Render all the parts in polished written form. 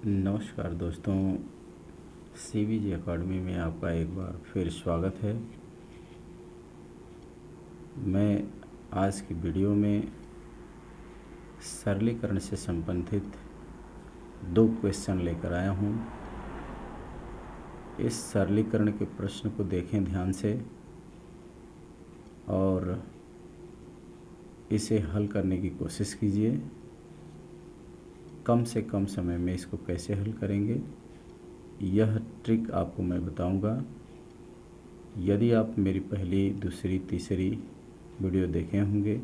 नमस्कार दोस्तों, CVG academy में आपका एक बार फिर स्वागत है। मैं आज की वीडियो में सरलीकरण से संबंधित 2 क्वेश्चन लेकर आया हूँ। इस सरलीकरण के प्रश्न को देखें ध्यान से और इसे हल करने की कोशिश कीजिए। कम से कम समय में इसको कैसे हल करेंगे, यह ट्रिक आपको मैं बताऊंगा। यदि आप मेरी पहली, दूसरी, तीसरी वीडियो देखे होंगे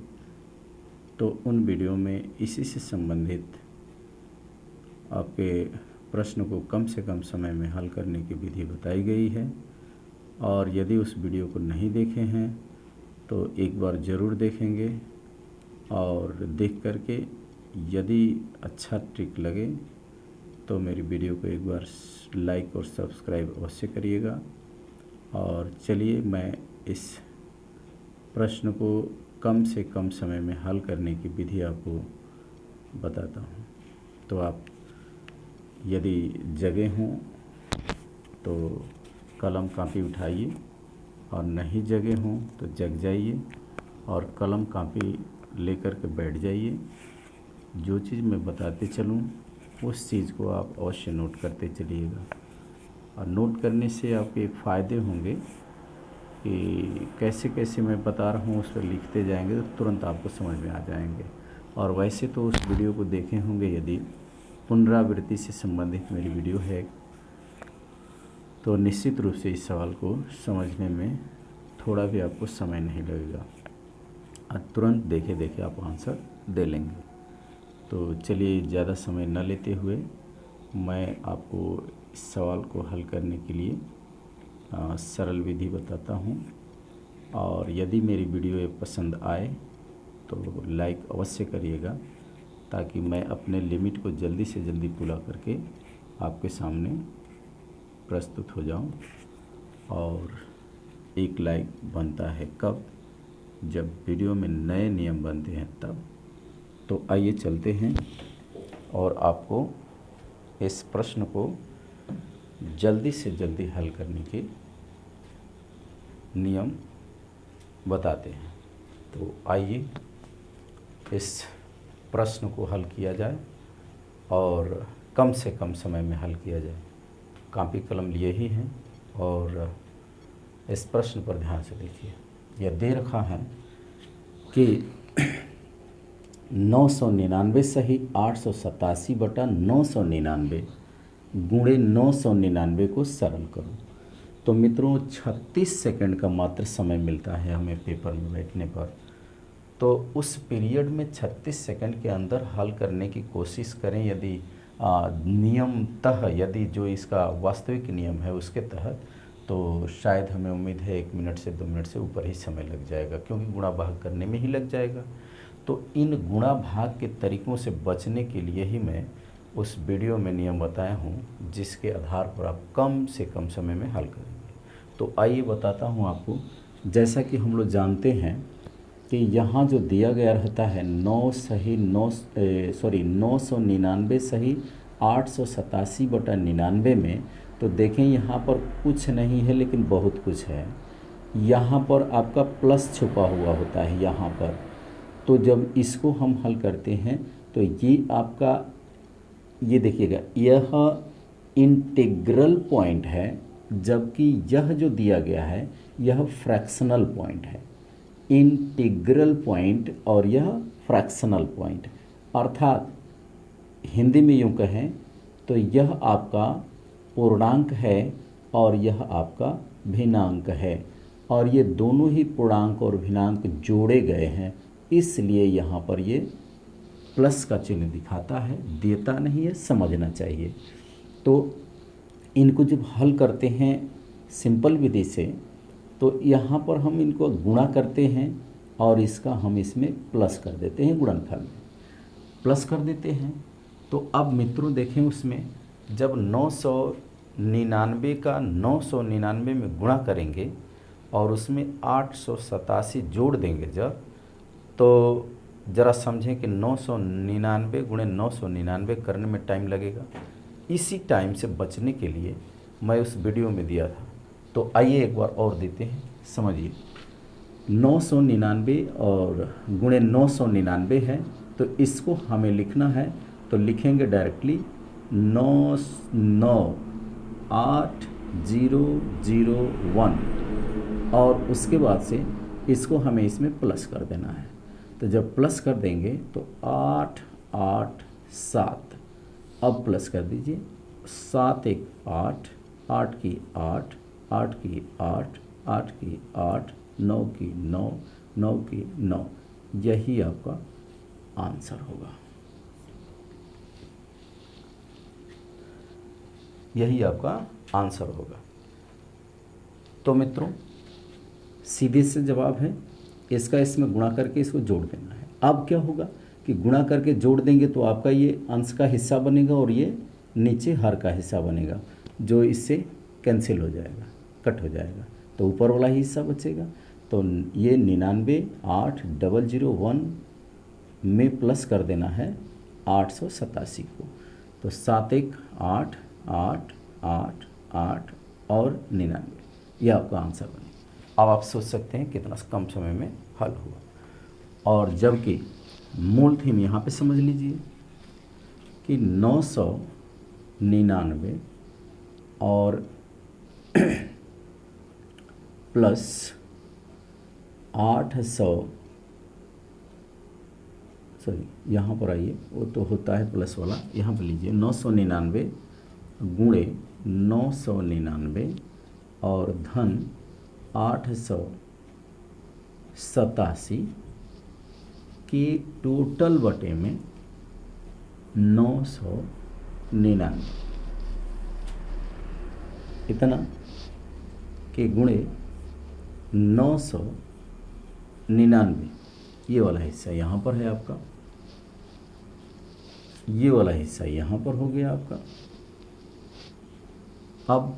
तो उन वीडियो में इसी से संबंधित आपके प्रश्न को कम से कम समय में हल करने की विधि बताई गई है। और यदि उस वीडियो को नहीं देखे हैं तो एक बार ज़रूर देखेंगे और देख करके यदि अच्छा ट्रिक लगे तो मेरी वीडियो को एक बार लाइक और सब्सक्राइब अवश्य करिएगा। और चलिए मैं इस प्रश्न को कम से कम समय में हल करने की विधि आपको बताता हूँ। तो आप यदि जगे हों तो कलम कापी उठाइए, और नहीं जगे हों तो जग जाइए और कलम कापी लेकर के बैठ जाइए। जो चीज़ मैं बताते चलूँ उस चीज़ को आप अवश्य नोट करते चलिएगा। और नोट करने से आपके फ़ायदे होंगे कि कैसे कैसे मैं बता रहा हूँ उस पर लिखते जाएंगे तो तुरंत आपको समझ में आ जाएंगे। और वैसे तो उस वीडियो को देखे होंगे, यदि पुनरावृत्ति से संबंधित मेरी वीडियो है तो निश्चित रूप से इस सवाल को समझने में थोड़ा भी आपको समय नहीं लगेगा और तुरंत देखे देखे आप आंसर दे लेंगे। तो चलिए ज़्यादा समय न लेते हुए मैं आपको इस सवाल को हल करने के लिए सरल विधि बताता हूँ। और यदि मेरी वीडियो पसंद आए तो लाइक अवश्य करिएगा, ताकि मैं अपने लिमिट को जल्दी से जल्दी पूरा करके आपके सामने प्रस्तुत हो जाऊं। और एक लाइक बनता है कब? जब वीडियो में नए नियम बनते हैं तब। तो आइए चलते हैं और आपको इस प्रश्न को जल्दी से जल्दी हल करने के नियम बताते हैं। तो आइए इस प्रश्न को हल किया जाए और कम से कम समय में हल किया जाए। कॉपी कलम लिए ही हैं और इस प्रश्न पर ध्यान से देखिए। यह दे रखा है कि 999 सही 887/999 गुणे 999 को सरल करो। तो मित्रों 36 सेकंड का मात्र समय मिलता है हमें पेपर में बैठने पर। तो उस पीरियड में 36 सेकंड के अंदर हल करने की कोशिश करें। यदि नियमतः यदि जो इसका वास्तविक नियम है उसके तहत, तो शायद हमें उम्मीद है 1 मिनट से 2 मिनट से ऊपर ही समय लग जाएगा, क्योंकि गुणा भाग करने में ही लग जाएगा। तो इन गुणा भाग के तरीक़ों से बचने के लिए ही मैं उस वीडियो में नियम बताया हूँ, जिसके आधार पर आप कम से कम समय में हल करेंगे। तो आइए बताता हूँ आपको। जैसा कि हम लोग जानते हैं कि यहाँ जो दिया गया रहता है 999 सही 887/99 में, तो देखें यहाँ पर कुछ नहीं है लेकिन बहुत कुछ है। यहाँ पर आपका प्लस छुपा हुआ होता है यहाँ पर। तो जब इसको हम हल करते हैं तो ये आपका, ये देखिएगा, यह इंटीग्रल पॉइंट है, जबकि यह जो दिया गया है यह फ्रैक्शनल पॉइंट है। इंटीग्रल पॉइंट और यह फ्रैक्शनल पॉइंट, अर्थात हिंदी में यूँ कहें तो यह आपका पूर्णांक है और यह आपका भिन्नांक है। और ये दोनों ही पूर्णांक और भिन्नांक जोड़े गए हैं, इसलिए यहाँ पर ये प्लस का चिन्ह दिखाता है, देता नहीं है, समझना चाहिए। तो इनको जब हल करते हैं सिंपल विधि से, तो यहाँ पर हम इनको गुणा करते हैं और इसका हम इसमें प्लस कर देते हैं, गुणनफल में प्लस कर देते हैं। तो अब मित्रों देखें, उसमें जब 999 का 999 में गुणा करेंगे और उसमें 887 जोड़ देंगे जब, तो ज़रा समझें कि 999 गुणे 999 करने में टाइम लगेगा। इसी टाइम से बचने के लिए मैं उस वीडियो में दिया था। तो आइए एक बार और देते हैं, समझिए। 999 और गुणे 999 है, तो इसको हमें लिखना है, तो लिखेंगे डायरेक्टली 99801 और उसके बाद से इसको हमें इसमें प्लस कर देना है। तो जब प्लस कर देंगे तो 887, अब प्लस कर दीजिए, 7 एक 8, 8 की 8, 8 की 8, 8 की 8, 9 की 9, 9 की 9, यही आपका आंसर होगा। यही आपका आंसर होगा। तो मित्रों सीधे से जवाब है, इसका इसमें गुणा करके इसको जोड़ देना है। अब क्या होगा कि गुणा करके जोड़ देंगे तो आपका ये अंश का हिस्सा बनेगा और ये नीचे हर का हिस्सा बनेगा, जो इससे कैंसिल हो जाएगा, कट हो जाएगा, तो ऊपर वाला ही हिस्सा बचेगा। तो ये 99,8,001 में प्लस कर देना है 887 को, तो 7 एक 8, 8, 8, 8 और 99, यह आपका आंसर बनेगा। अब आप सोच सकते हैं कितना कम समय में हल हुआ। और जबकि मूल थीम यहाँ पे समझ लीजिए कि 999 और प्लस 800, सॉरी यहाँ पर आइए, वो तो होता है प्लस वाला, यहाँ पर लीजिए 999 गुणे 999 और धन 887 के टोटल बटे में 999, इतना के गुणे 999, ये वाला हिस्सा यहाँ पर है आपका, ये वाला हिस्सा यहाँ पर हो गया आपका। अब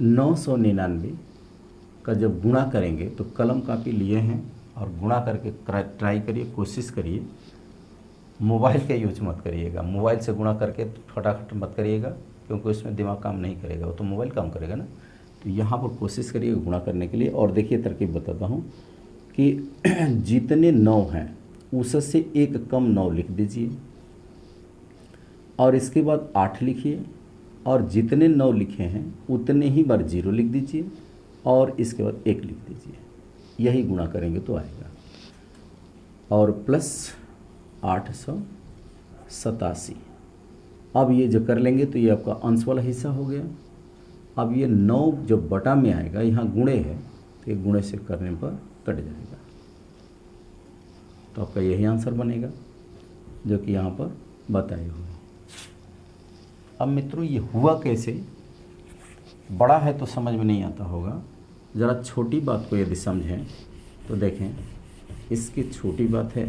999 का जब गुणा करेंगे तो कलम कापी लिए हैं और गुणा करके ट्राई करिए, कोशिश करिए। मोबाइल का यूज मत करिएगा, मोबाइल से गुणा करके फटाफट मत करिएगा, क्योंकि उसमें दिमाग काम नहीं करेगा, वो तो मोबाइल काम करेगा ना। तो यहाँ पर कोशिश करिए गुणा करने के लिए। और देखिए तरकीब बताता हूँ कि जितने 9 हैं उससे एक कम 9 लिख दीजिए और इसके बाद 8 लिखिए, और जितने 9 लिखे हैं उतने ही बार 0 लिख दीजिए और इसके बाद 1 लिख दीजिए। यही गुणा करेंगे तो आएगा। और प्लस 887, अब ये जो कर लेंगे तो ये आपका अंश वाला हिस्सा हो गया। अब ये 9 जो बटा में आएगा, यहाँ गुणे है तो ये गुणे से करने पर कट जाएगा, तो आपका यही आंसर बनेगा जो कि यहाँ पर बताए हुए। अब मित्रों ये हुआ कैसे, बड़ा है तो समझ में नहीं आता होगा, ज़रा छोटी बात को यदि समझें तो देखें, इसकी छोटी बात है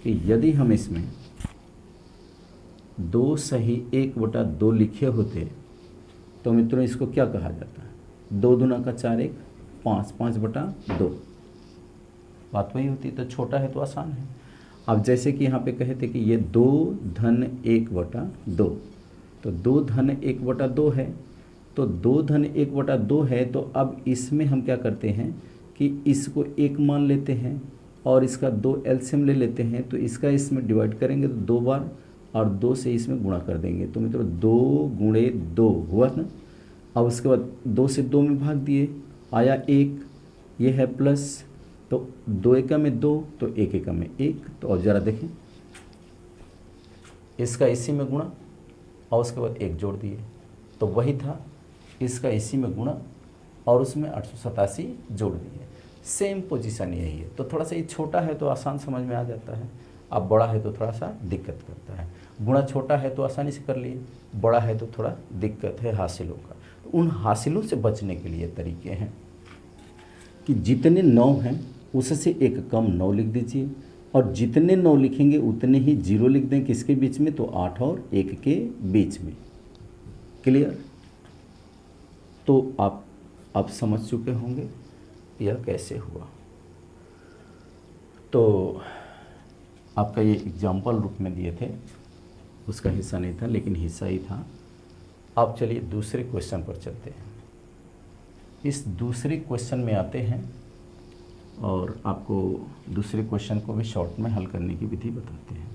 कि यदि हम इसमें 2 सही 1/2 लिखे होते तो मित्रों इसको क्या कहा जाता है, 2 दूना का 4 1 5, 5/2, बात वही होती। तो छोटा है तो आसान है। अब जैसे कि यहाँ पे कहे थे कि ये 2 धन 1/2, तो 2 धन 1/2 है, तो 2 धन 1/2 है, तो अब इसमें हम क्या करते हैं कि इसको 1 मान लेते हैं और इसका 2 एलसीएम ले लेते हैं, तो इसका इसमें डिवाइड करेंगे तो 2 बार और 2 से इसमें गुणा कर देंगे, तो मित्रों 2 गुणे 2 हुआ ना। अब उसके बाद 2 से 2 में भाग दिए, आया 1, ये है प्लस, तो 2 एकम में 2, तो 1 एकम में 1। तो अब ज़रा देखें, इसका इसी में गुणा और उसके बाद 1 जोड़ दिए, तो वही था, इसका इसी में गुणा और उसमें 887 जोड़ दिए। सेम पोजीशन यही है। तो थोड़ा सा ये छोटा है तो आसान समझ में आ जाता है, अब बड़ा है तो थोड़ा सा दिक्कत करता है। गुणा छोटा है तो आसानी से कर लिए, बड़ा है तो थोड़ा दिक्कत है हासिलों का। तो उन हासिलों से बचने के लिए तरीके हैं कि जितने 9 हैं उससे एक कम 9 लिख दीजिए, और जितने 9 लिखेंगे उतने ही 0 लिख दें, किसके बीच में, तो 8 और 1 के बीच में। क्लियर? तो आप अब समझ चुके होंगे यह कैसे हुआ। तो आपका ये एग्जाम्पल रूप में दिए थे, उसका हिस्सा नहीं था लेकिन हिस्सा ही था। अब चलिए दूसरे क्वेश्चन पर चलते हैं। इस दूसरे क्वेश्चन में आते हैं और आपको दूसरे क्वेश्चन को भी शॉर्ट में हल करने की विधि बताते हैं।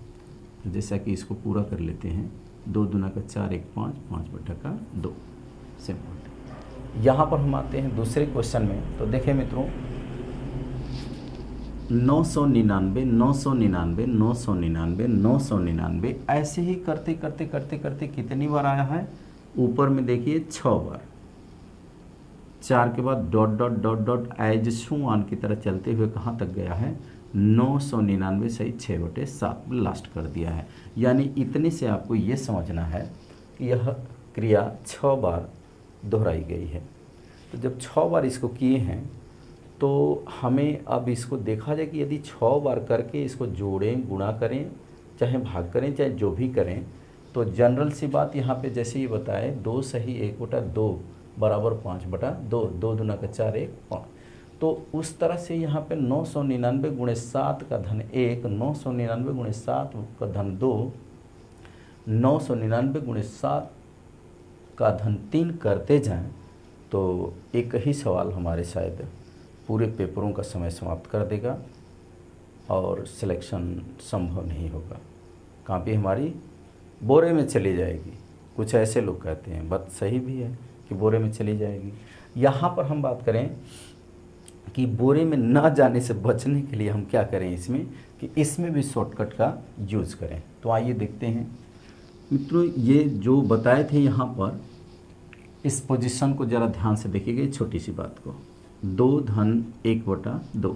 तो जैसा कि इसको पूरा कर लेते हैं, 2 दूना का 4, 1 5, 5 बटा का 2, सिंपल। यहाँ पर हम आते हैं दूसरे क्वेश्चन में। तो देखें मित्रों, 999, 999, 999, 999 ऐसे ही करते करते करते करते कितनी बार आया है? ऊपर में देखिए 6 बार। 4 के बाद dot dot dot dot as shown की तरह चलते हुए कहाँ तक गया है? 999 सही 6/7 लास्ट कर दिया है। यानी इतने से आपको ये समझना है कि यह क्रिया 6 बार दोहराई गई है। तो जब 6 बार इसको किए हैं तो हमें अब इसको देखा जाए कि यदि 6 बार करके इसको जोड़ें, गुणा करें, चाहे भाग करें, चाहे जो भी करें, तो जनरल सी बात यहाँ पे जैसे ही बताए 2 सही 1/2 बराबर 5/2, 2 दूना का 4, 1 5। तो उस तरह से यहाँ पे 999 गुणे 7 का धन 1, 999 गुणे 7 का धन 2, 999 गुणे 7 का धन 3 करते जाएं तो एक ही सवाल हमारे शायद पूरे पेपरों का समय समाप्त कर देगा और सिलेक्शन संभव नहीं होगा। कॉपी हमारी बोरे में चली जाएगी। कुछ ऐसे लोग कहते हैं, बात सही भी है कि बोरे में चली जाएगी। यहाँ पर हम बात करें कि बोरे में ना जाने से बचने के लिए हम क्या करें इसमें, कि इसमें भी शॉर्टकट का यूज़ करें। तो आइए देखते हैं मित्रों, ये जो बताए थे यहाँ पर, इस पोजीशन को ज़रा ध्यान से देखिएगा, छोटी सी बात को। 2 धन 1/2,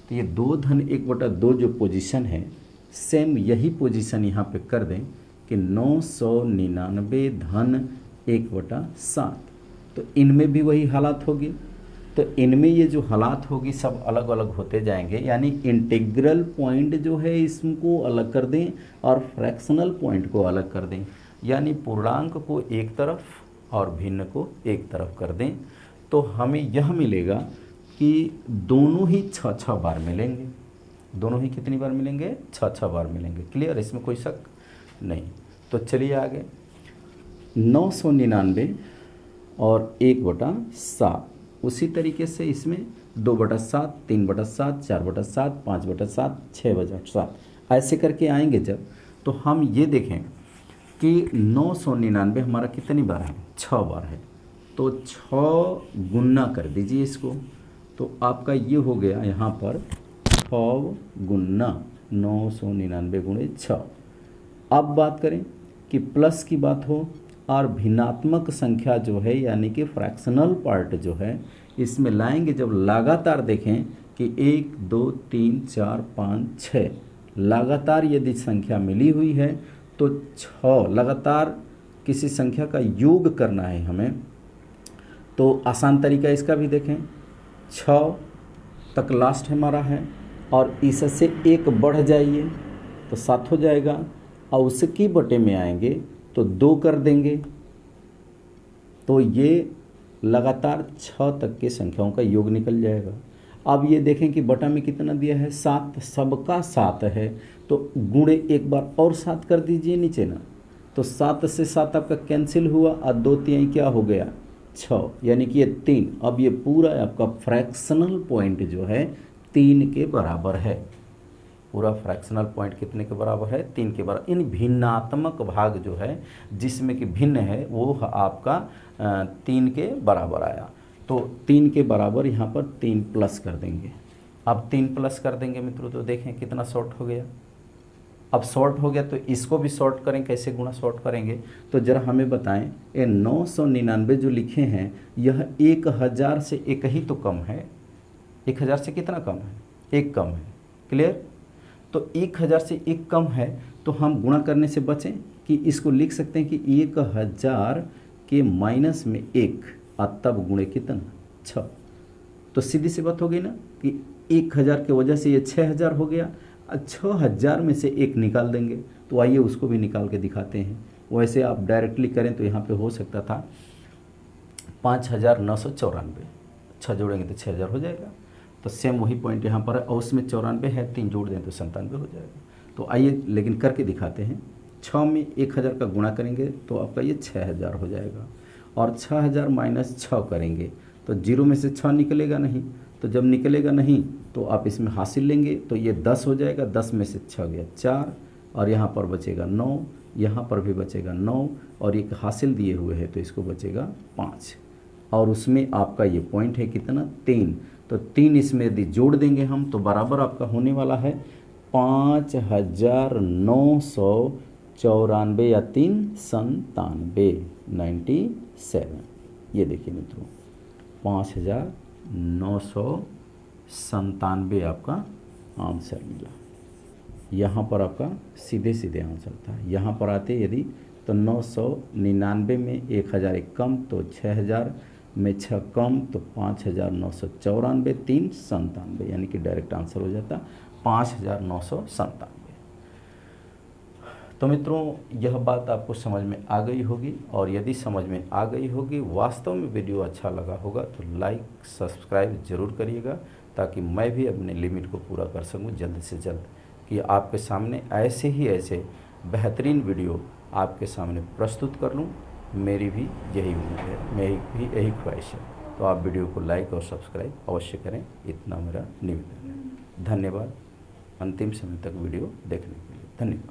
तो ये 2 धन 1/2 जो पोजीशन है, सेम यही पोजीशन यहाँ पे कर दें कि 999 धन 1/7। तो इनमें भी वही हालात होगी। तो इनमें ये जो हालात होगी सब अलग अलग होते जाएंगे। यानी इंटीग्रल पॉइंट जो है इसको अलग कर दें और फ्रैक्शनल पॉइंट को अलग कर दें। यानी पूर्णांक को एक तरफ और भिन्न को एक तरफ कर दें तो हमें यह मिलेगा कि दोनों ही 6 बार मिलेंगे। दोनों ही कितनी बार मिलेंगे? 6 बार मिलेंगे। क्लियर? इसमें कोई शक नहीं। तो चलिए आगे, 999 और 1/7, उसी तरीके से इसमें 2/7, 3/7, 4/7, 5/7, 6/7 ऐसे करके आएंगे जब, तो हम ये देखें कि 999 हमारा कितनी बार है? 6 बार है। तो 6 गुना कर दीजिए इसको, तो आपका ये हो गया यहाँ पर 6 गुना 999 गुणे 6। अब बात करें कि प्लस की बात हो और भिन्नात्मक संख्या जो है यानी कि फ्रैक्शनल पार्ट जो है इसमें लाएंगे जब लगातार देखें कि 1 2 3 4 5 6 लगातार यदि संख्या मिली हुई है तो 6 लगातार किसी संख्या का योग करना है हमें। तो आसान तरीका इसका भी देखें, 6 तक लास्ट हमारा है और इससे 1 बढ़ जाइए तो 7 हो जाएगा और उसकी बटे में आएंगे तो 2 कर देंगे। तो ये लगातार 6 तक के संख्याओं का योग निकल जाएगा। अब ये देखें कि बटा में कितना दिया है? 7, सबका 7 है तो गुणे एक बार और 7 कर दीजिए नीचे ना, तो 7 से 7 आपका कैंसिल हुआ और 2 3 क्या हो गया? 6, यानी कि ये 3। अब ये पूरा आपका फ्रैक्शनल पॉइंट जो है 3 के बराबर है। पूरा फ्रैक्शनल पॉइंट कितने के बराबर है? 3 के बराबर। इन भिन्नात्मक भाग जो है जिसमें कि भिन्न है वो आपका 3 के बराबर आया। तो 3 के बराबर यहाँ पर 3 प्लस कर देंगे। अब 3 प्लस कर देंगे मित्रों तो देखें कितना शॉर्ट हो गया। अब शॉर्ट हो गया तो इसको भी शॉर्ट करें, कैसे गुणा शॉर्ट करेंगे? तो जरा हमें बताएं, ये 999 जो लिखे हैं यह 1000 से एक ही तो कम है। 1000 से कितना कम है? 1 कम है। क्लियर? तो 1000 से 1 कम है तो हम गुणा करने से बचें कि इसको लिख सकते हैं कि 1000 के माइनस में 1 और तब गुणे कितना? 6। तो सीधी सी बात हो गई ना कि 1000 की वजह से ये 6000 हो गया। 6000 में से 1 निकाल देंगे। तो आइए उसको भी निकाल के दिखाते हैं। वैसे आप डायरेक्टली करें तो यहाँ पे हो सकता था 5994, 6 जोड़ेंगे तो 6000 हो जाएगा। तो सेम वही पॉइंट यहाँ पर है और उसमें 94 है, 3 जोड़ दें तो 97 हो जाएगा। तो आइए लेकिन करके दिखाते हैं। 6 में 1000 का गुणा करेंगे तो आपका ये 6000 हो जाएगा, और 6000 माइनस 6 करेंगे तो 0 में से 6 निकलेगा नहीं, तो जब निकलेगा नहीं तो आप इसमें हासिल लेंगे तो ये 10 हो जाएगा, 10 में से 6 गया 4, और यहाँ पर बचेगा 9, यहाँ पर भी बचेगा 9, और एक हासिल दिए हुए है तो इसको बचेगा 5, और उसमें आपका ये पॉइंट है कितना 3, तो 3 इसमें यदि जोड़ देंगे हम तो बराबर आपका होने वाला है 5994 या 397, 97। ये देखिए मित्रों 5997 आपका आंसर मिला। यहाँ पर आपका सीधे सीधे आंसर था। यहाँ पर आते यदि तो 999 में 1000 एक कम तो 6000 में 6 कम तो 5994, 397, यानी कि डायरेक्ट आंसर हो जाता 5997। तो मित्रों यह बात आपको समझ में आ गई होगी, और यदि समझ में आ गई होगी, वास्तव में वीडियो अच्छा लगा होगा तो लाइक सब्सक्राइब ज़रूर करिएगा, ताकि मैं भी अपने लिमिट को पूरा कर सकूं जल्द से जल्द, कि आपके सामने ऐसे बेहतरीन वीडियो आपके सामने प्रस्तुत कर लूं। मेरी भी यही उम्मीद है, मेरी भी यही ख्वाहिश है। तो आप वीडियो को लाइक और सब्सक्राइब अवश्य करें, इतना मेरा निवेदन है। धन्यवाद अंतिम समय तक वीडियो देखने के लिए। धन्यवाद।